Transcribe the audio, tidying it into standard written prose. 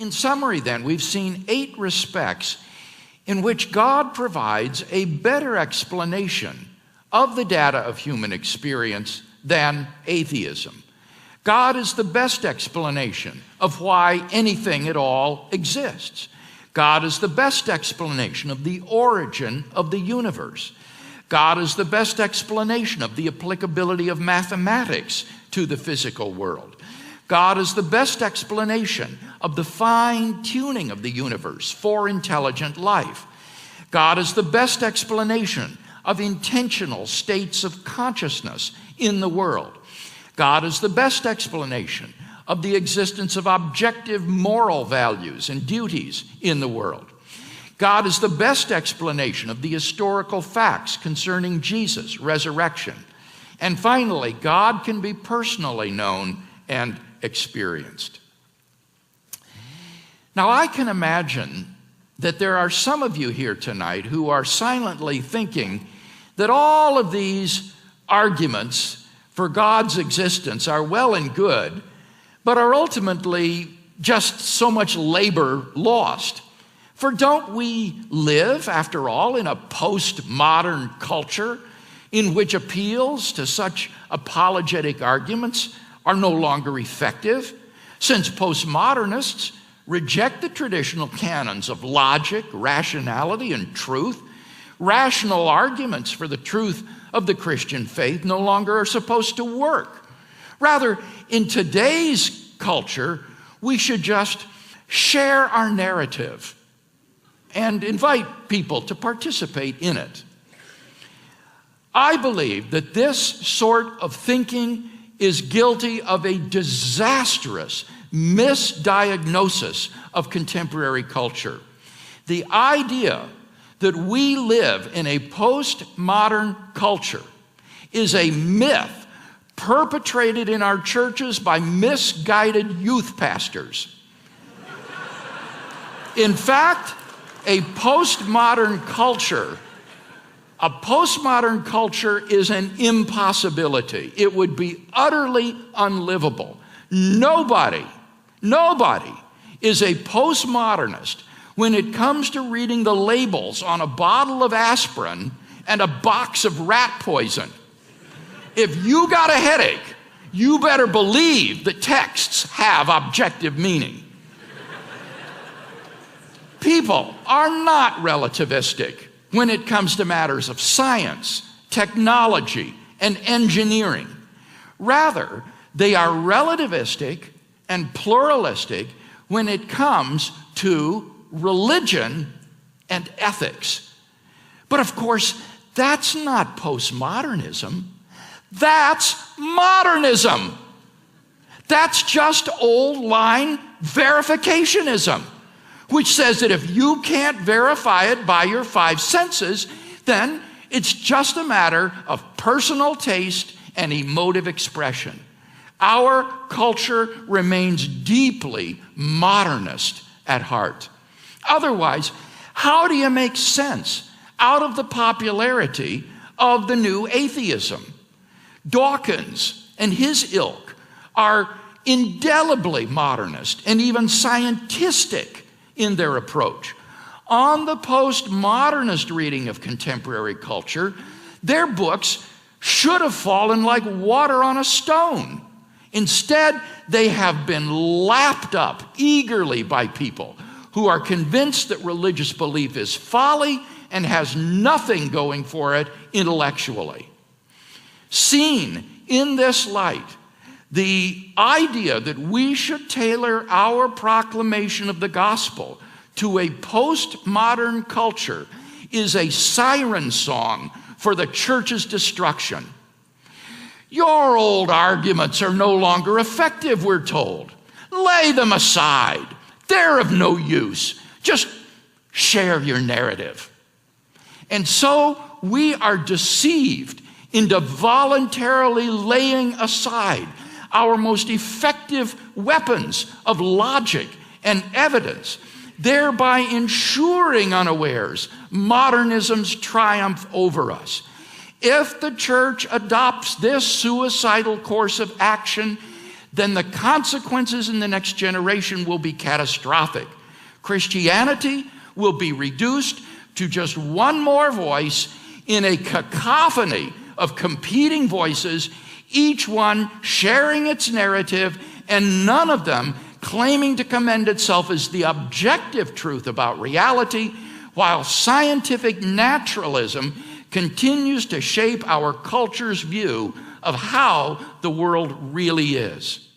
In summary, then, we've seen 8 respects in which God provides a better explanation of the data of human experience than atheism. God is the best explanation of why anything at all exists. God is the best explanation of the origin of the universe. God is the best explanation of the applicability of mathematics to the physical world. God is the best explanation of the fine-tuning of the universe for intelligent life. God is the best explanation of intentional states of consciousness in the world. God is the best explanation of the existence of objective moral values and duties in the world. God is the best explanation of the historical facts concerning Jesus' resurrection. And finally, God can be personally known and experienced. Now, I can imagine that there are some of you here tonight who are silently thinking that all of these arguments for God's existence are well and good, but are ultimately just so much labor lost. For don't we live, after all, in a post-modern culture in which appeals to such apologetic arguments are no longer effective, since postmodernists reject the traditional canons of logic, rationality, and truth? Rational arguments for the truth of the Christian faith no longer are supposed to work. Rather, in today's culture, we should just share our narrative and invite people to participate in it. I believe that this sort of thinking is guilty of a disastrous misdiagnosis of contemporary culture. The idea that we live in a postmodern culture is a myth perpetrated in our churches by misguided youth pastors. In fact, a postmodern culture is an impossibility. It would be utterly unlivable. Nobody is a postmodernist when it comes to reading the labels on a bottle of aspirin and a box of rat poison. If you got a headache, you better believe that texts have objective meaning. People are not relativistic when it comes to matters of science, technology, and engineering. Rather, they are relativistic and pluralistic when it comes to religion and ethics. But of course, that's not postmodernism. That's modernism. That's just old line verificationism, which says that if you can't verify it by your 5 senses, then it's just a matter of personal taste and emotive expression. Our culture remains deeply modernist at heart. Otherwise, how do you make sense out of the popularity of the new atheism? Dawkins and his ilk are indelibly modernist and even scientistic in their approach. On the postmodernist reading of contemporary culture, their books should have fallen like water on a stone. Instead, they have been lapped up eagerly by people who are convinced that religious belief is folly and has nothing going for it intellectually. Seen in this light, the idea that we should tailor our proclamation of the gospel to a postmodern culture is a siren song for the church's destruction. Your old arguments are no longer effective, we're told. Lay them aside. They're of no use. Just share your narrative. And so we are deceived into voluntarily laying aside our most effective weapons of logic and evidence, thereby ensuring unawares modernism's triumph over us. If the church adopts this suicidal course of action, then the consequences in the next generation will be catastrophic. Christianity will be reduced to just one more voice in a cacophony of competing voices, each one sharing its narrative, and none of them claiming to commend itself as the objective truth about reality, while scientific naturalism continues to shape our culture's view of how the world really is.